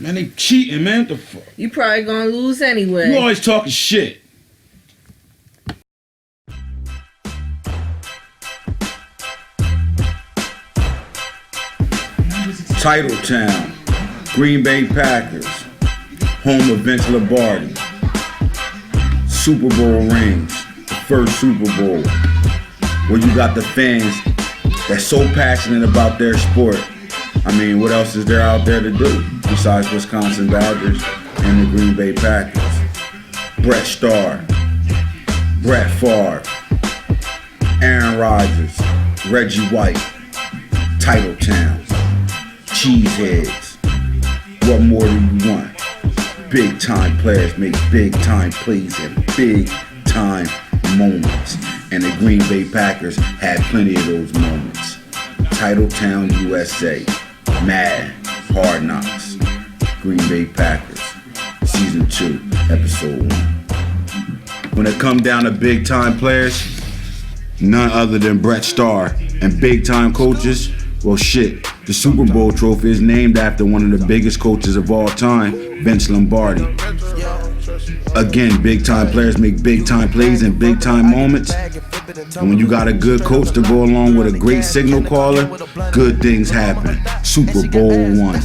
Man, they cheating, man. What the fuck? You probably gonna lose anyway. You always talking shit. Titletown, Green Bay Packers, home of Vince Lombardi. Super Bowl rings, the first Super Bowl, where you got the fans that's so passionate about their sport. I mean, what else is there out there to do besides Wisconsin Badgers and the Green Bay Packers? Brett Starr, Brett Favre, Aaron Rodgers, Reggie White, Titletown, Cheeseheads. What more do you want? Big time players make big time plays in big time moments. And the Green Bay Packers had plenty of those moments. Titletown, USA. Madden, Hard Knocks. Green Bay Packers. Season 2, Episode 1. When it come down to big time players, none other than Brett Starr. And big time coaches, well shit, the Super Bowl trophy is named after one of the biggest coaches of all time, Vince Lombardi. Again, big time players make big time plays in big time moments. And when you got a good coach to go along with a great signal caller, good things happen. Super Bowl 1.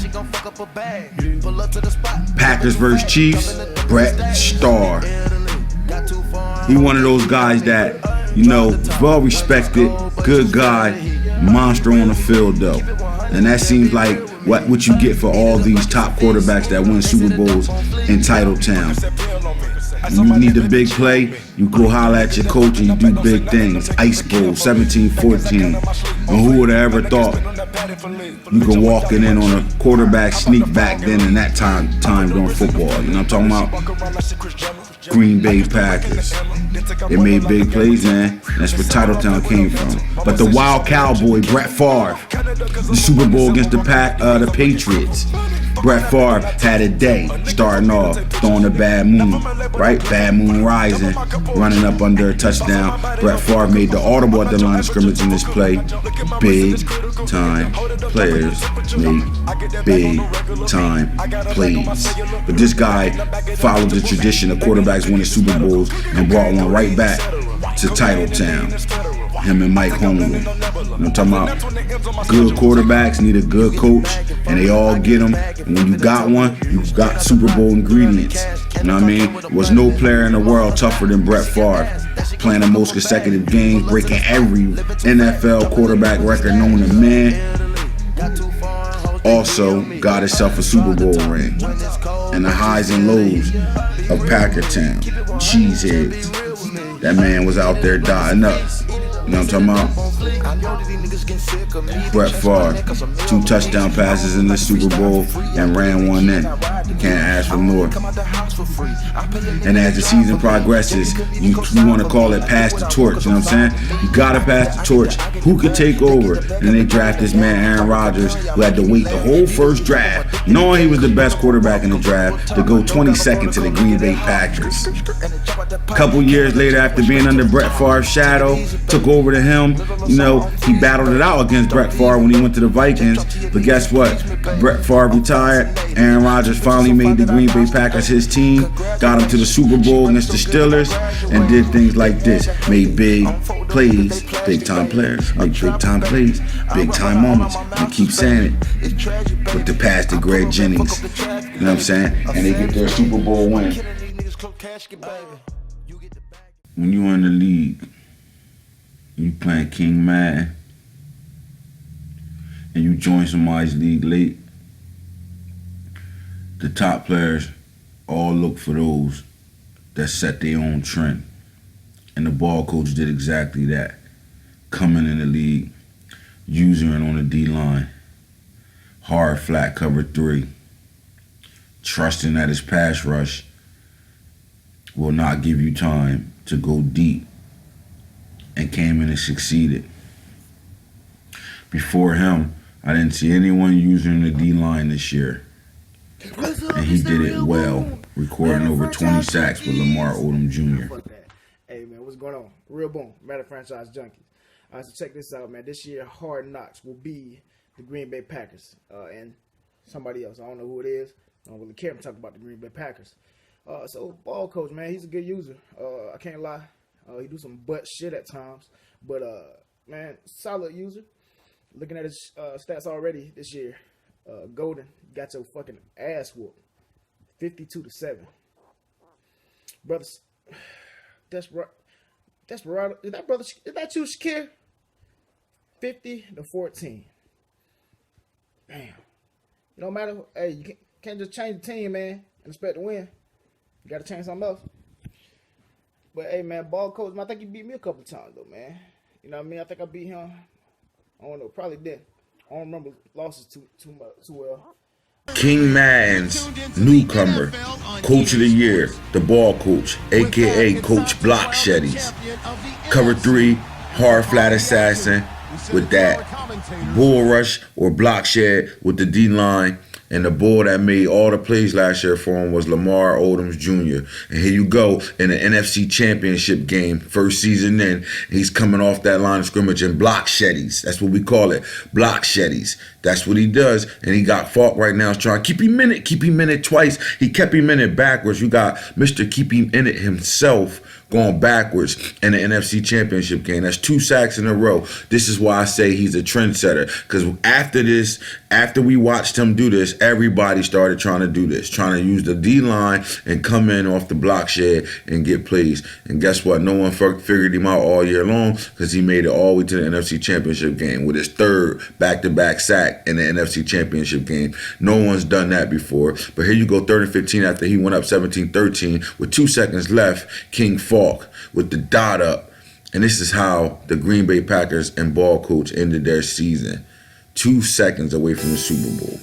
Packers vs. Chiefs, Brett Starr. He one of those guys that, you know, well respected, good guy, monster on the field though. And that seems like what you get for all these top quarterbacks that win Super Bowls in Titletown. You need a big play, you go holler at your coach and you do big things. Ice Bowl, 17-14. And who would have ever thought you could walk in on a quarterback sneak back then in that time during football? You know what I'm talking about? Green Bay Packers. They made big plays, man. That's where Titletown came from. But the wild cowboy, Brett Favre, the Super Bowl against the Patriots. Brett Favre had a day starting off, throwing a bad moon, right? Bad moon rising, running up under a touchdown. Brett Favre made the audible at the line of scrimmage in this play. Big time players make big time plays. But this guy followed the tradition of quarterbacks winning Super Bowls and brought one right back to Titletown. Him and Mike Holmgren. You know what I'm talking about? Good quarterbacks need a good coach, and they all get them. And when you got one, you got Super Bowl ingredients. You know what I mean? There was no player in the world tougher than Brett Favre. Playing the most consecutive games, breaking every NFL quarterback record known to man. Also got himself a Super Bowl ring. And the highs and lows of Packertown. Cheeseheads. That man was out there dying up. You know what I'm talking about? Brett Favre, 2 touchdown passes in the Super Bowl and ran one in. You can't ask for more. And as the season progresses, you want to call it pass the torch, you know what I'm saying? You gotta pass the torch. Who could take over? And they draft this man, Aaron Rodgers, who had to wait the whole first draft, knowing he was the best quarterback in the draft, to go 22nd to the Green Bay Packers. A couple years later, after being under Brett Favre's shadow, took over to him. You know, he battled it out against Brett Favre when he went to the Vikings. But guess what? Brett Favre retired. Aaron Rodgers finally made the Green Bay Packers his team, got him to the Super Bowl against the Steelers, and did things like this. Made big plays, big time players, make big time plays, big time moments. And keep saying it with the pass to Greg Jennings. You know what I'm saying? And they get their Super Bowl win. When you in the league, you playing King Madden, and you join somebody's league late, the top players all look for those that set their own trend. And the ball coach did exactly that. Coming in the league, using it on the D-line, hard flat cover 3, trusting that his pass rush will not give you time to go deep, and came in and succeeded. Before him, I didn't see anyone using the D-line this year. And he did it well, recording over 20 sacks with Lamar Odom Jr. Hey man, what's going on? Real boom, Madden franchise junkies. So check this out, man. This year, Hard Knocks will be the Green Bay Packers. And somebody else. I don't know who it is. I don't really care. I'm talking about the Green Bay Packers. So ball coach, man, he's a good user. I can't lie. He do some butt shit at times, but man, solid user. Looking at his stats already this year, Golden got your fucking ass whooped, 52-7. Brothers, Desperado, is that you, Shakir? 50-14. Damn. It don't matter. Hey, you can't just change the team, man, and expect to win. You got to change something else. But hey, man, ball coach, man, I think he beat me a couple times though, man. You know what I mean? I think I beat him. I don't know, probably did. I don't remember losses too well. King Madden's newcomer, Coach of the Year, the ball coach, aka Coach Block Sheddies. Cover 3, hard flat assassin with that bull rush or block shed with the D-line. And the boy that made all the plays last year for him was Lamar Odoms Jr. And here you go in the NFC Championship game, first season in. He's coming off that line of scrimmage and block sheddies. That's what we call it, block sheddies. That's what he does. And he got Falk right now. He's trying to keep him in it twice. He kept him in it backwards. You got Mr. Keep Him In It himself going backwards in the NFC Championship game. That's 2 sacks in a row. This is why I say he's a trendsetter. Because after we watched him do this, everybody started trying to do this, trying to use the D-line and come in off the block shed and get plays. And guess what? No one figured him out all year long because he made it all the way to the NFC Championship game with his 3rd back-to-back sack in the NFC Championship game. No one's done that before. But here you go, 3rd and 15 after he went up 17-13 with 2 seconds left. King Falk with the dot up. And this is how the Green Bay Packers and ball coach ended their season. 2 seconds away from the Super Bowl.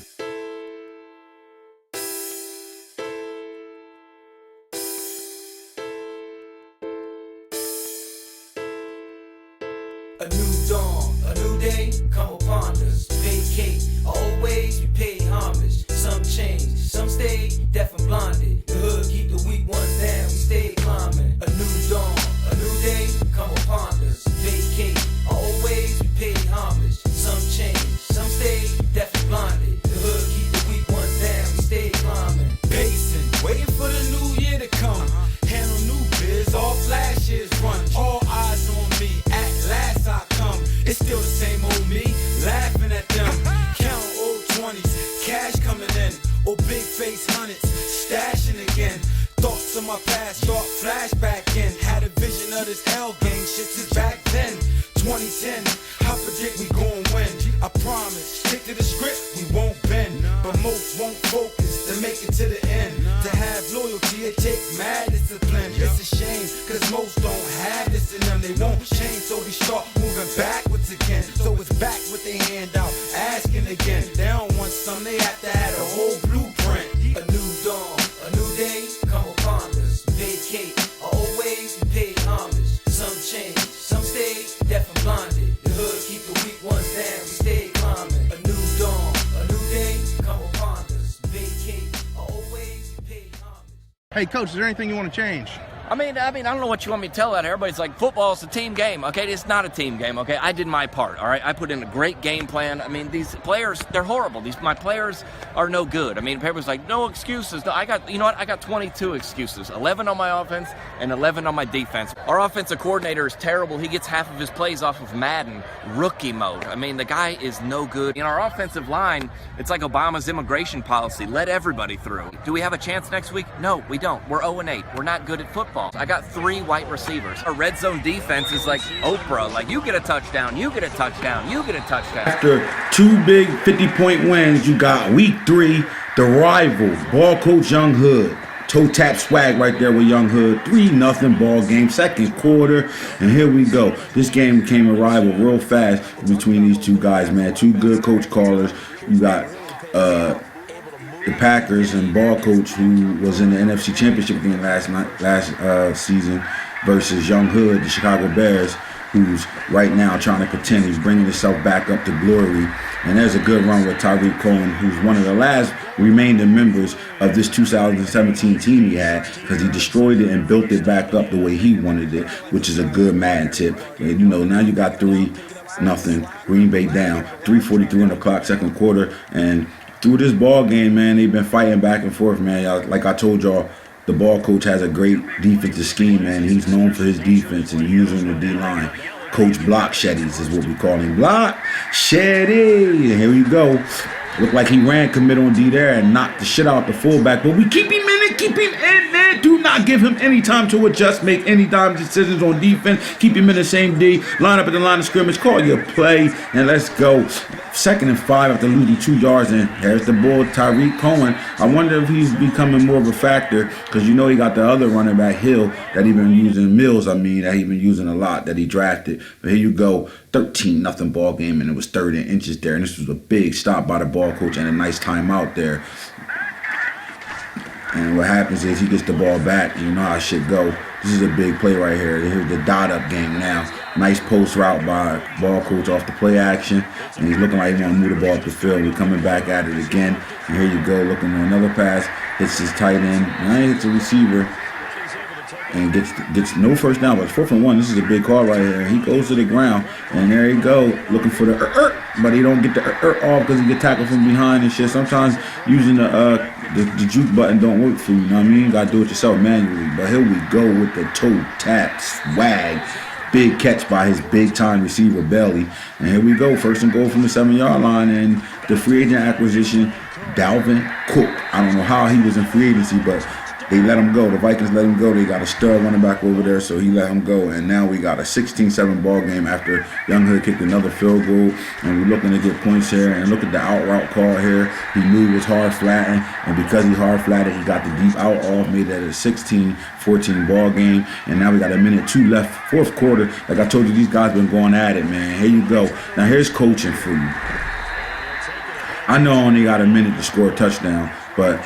A new dawn, a new day, come upon us. Vacate, always we pay homage. Some change, some stay deaf and blinded. The hood keep the weak ones down, we stay climbing. A new dawn, a new day, come upon us. Vacate, always we pay homage. Some change, some stay deaf and blinded. The hood keep the weak ones down, we stay climbing. Pacing, waiting for the new year to come. Handle new biz, all flashes run. All eyes on me, at last I come. It's still the same old me, laughing at them. Count old 20s, cash coming in. Or big face hundreds, stashing again. Thoughts of my past, start flashbacking. Had a vision of this L gang, shit since back then. 2010, I predict we gon' win. I promise, stick to the script, we won't bend. But most won't focus to make it to the end. To have loyalty, it take mad discipline. It's a shame, cause most don't have this in them. They won't change, so we start moving backwards again. So it's back with their hand out, asking again. They don't want some, they have to have a whole blueprint. A new dawn, a new day, come upon us. Vacate, always we pay homage. Some change, some stay deaf and blinded. The hood keep the weak ones down, we stay climbing. A new dawn, a new day, come upon us. Vacate, always we pay homage. Hey, Coach, is there anything you want to change? I mean, I don't know what you want me to tell that. Everybody's like, football's a team game. Okay, it's not a team game. Okay, I did my part. All right, I put in a great game plan. I mean, these players, they're horrible. My players are no good. I mean, everybody's like, no excuses. I got 22 excuses. 11 on my offense and 11 on my defense. Our offensive coordinator is terrible. He gets half of his plays off of Madden rookie mode. I mean, the guy is no good. In our offensive line, it's like Obama's immigration policy. Let everybody through. Do we have a chance next week? No, we don't. We're 0-8. We're not good at football. I got 3 white receivers. Our red zone defense is like Oprah. Like, you get a touchdown, you get a touchdown, you get a touchdown. After 2 big 50-point wins, you got week 3, the rival, ball coach Young Hood. Toe tap swag right there with Young Hood. 3-0 ball game, second quarter. And here we go. This game became a rival real fast between these 2 guys, man. 2 good coach callers. You got the Packers and ball coach, who was in the NFC Championship game last season, versus Young Hood, the Chicago Bears, who's right now trying to contend. He's bringing himself back up to glory. And there's a good run with Tyreek Cohen, who's one of the last remaining members of this 2017 team he had, because he destroyed it and built it back up the way he wanted it, which is a good Madden tip. And, you know, now you got 3-0, Green Bay down, 3:43 on the clock, second quarter, and through this ball game, man, they've been fighting back and forth, man. Like I told y'all, the ball coach has a great defensive scheme, man. He's known for his defense and using the D-line. Coach Block Sheddies is what we call him. Block Sheddy. And here we go. Looked like he ran commit on D there and knocked the shit out the fullback. But we keep him in it, keep him in there. Do not give him any time to adjust, make any time decisions on defense. Keep him in the same D. Line up at the line of scrimmage. Call your play and let's go. 2nd and 5 after losing 2 yards. And here's the bull, Tyreek Cohen. I wonder if he's becoming more of a factor because you know he got the other running back, Hill, that he been using, Mills, that he been using a lot, that he drafted. But here you go. 13-0 ball game, and it was 3rd and inches there. And this was a big stop by the ball coach and a nice timeout there. And what happens is he gets the ball back. You know how shit go. This is a big play right here. Here's the dot-up game now. Nice post route by ball coach off the play action. And he's looking like he want to move the ball up the field. We're coming back at it again. And here you go, looking at another pass. Hits his tight end. Now he hits the receiver. And gets no first down, but 4th and 1. This is a big call right here. He goes to the ground, and there you go, looking for the but he don't get the off because he get tackled from behind and shit. Sometimes using the juke button don't work for you. You know what I mean? You gotta do it yourself manually. But here we go with the toe tap swag. Big catch by his big time receiver Belly, and here we go, 1st and goal from the 7-yard line, and the free agent acquisition, Dalvin Cook. I don't know how he was in free agency, but they let him go. The Vikings let him go. They got a stud running back over there, so he let him go. And now we got a 16-7 ball game after Young Hood kicked another field goal. And we're looking to get points here. And look at the out route call here. He knew it was hard flattened. And because he hard flattened, he got the deep out off, made that a 16-14 ball game. And now we got 1:02 left, 4th quarter. Like I told you, these guys been going at it, man. Here you go. Now here's coaching for you. I know I only got a minute to score a touchdown, but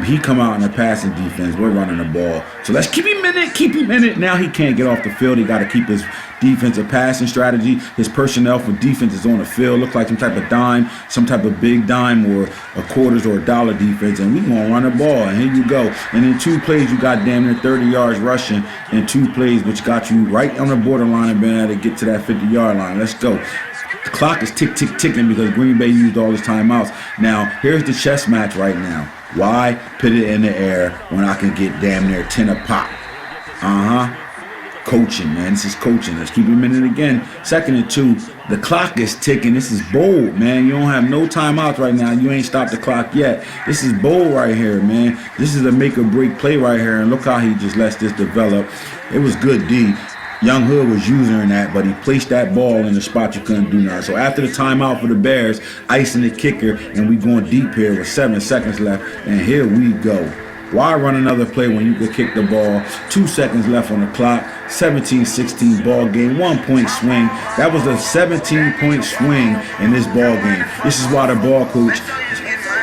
he come out in the passing defense. We're running the ball. So let's keep him in it, keep him in it. Now he can't get off the field. He got to keep his defensive passing strategy. His personnel for defense is on the field. Look like some type of dime, some type of big dime or a quarters or a dollar defense. And we going to run the ball. And here you go. And in 2 plays, you got damn near 30 yards rushing in 2 plays, which got you right on the borderline and been able to get to that 50-yard line. Let's go. The clock is ticking because Green Bay used all his timeouts. Now, here's the chess match right now. Why put it in the air when I can get damn near 10 a pop? Coaching, man. This is coaching. Let's keep him in it again. 2nd and 2. The clock is ticking. This is bold, man. You don't have no timeouts right now. You ain't stopped the clock yet. This is bold right here, man. This is a make or break play right here. And look how he just lets this develop. It was good D. Young Hood was using that, but he placed that ball in the spot you couldn't do nothing. So after the timeout for the Bears, icing the kicker, and we going deep here with 7 seconds left, and here we go. Why run another play when you could kick the ball? 2 seconds left on the clock. 17-16 ball game, 1-point swing. That was a 17-point swing in this ball game. This is why the ball coach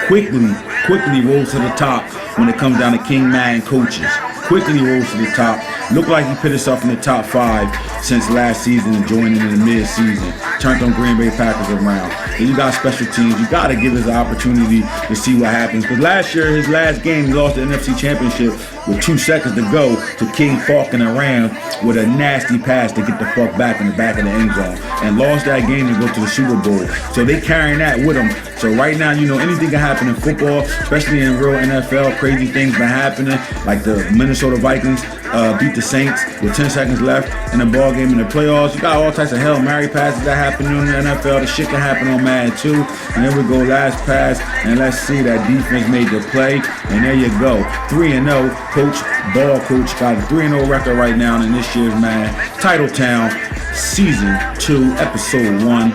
quickly rolls to the top when it comes down to King Madden coaches. Quickly rose to the top. Looked like he put himself in the top 5 since last season and joining in the mid-season. Turned on Green Bay Packers around. Then you got special teams. You got to give us an opportunity to see what happens. Because last year, his last game, he lost the NFC Championship with 2 seconds to go to King Falcon around with a nasty pass to get the fuck back in the back of the end zone. And lost that game to go to the Super Bowl. So they carrying that with them. So right now, you know, anything can happen in football, especially in real NFL. Crazy things been happening. Like the Minnesota Vikings beat the Saints with 10 seconds left in the ball game in the playoffs. You got all types of Hail Mary passes that happen in the NFL. The shit can happen on Madden too. And there we go, last pass. And let's see, that defense made the play. And there you go. 3-0. Ball coach got a 3-0 record right now in this year's Madden. Titletown, Season 2, Episode 1.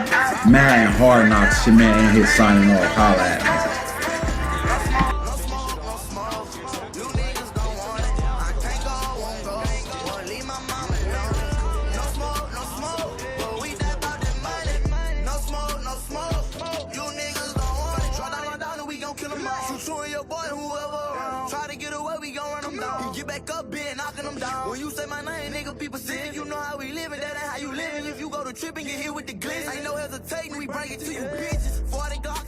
Madden Hard Knocks. Your man here signing off. Holla at me. When you say my name, nigga, people say you know how we living, that ain't how you living. If you go to trip and get hit with the glitz, ain't no hesitating, we bring it to you bitches. 40 Glock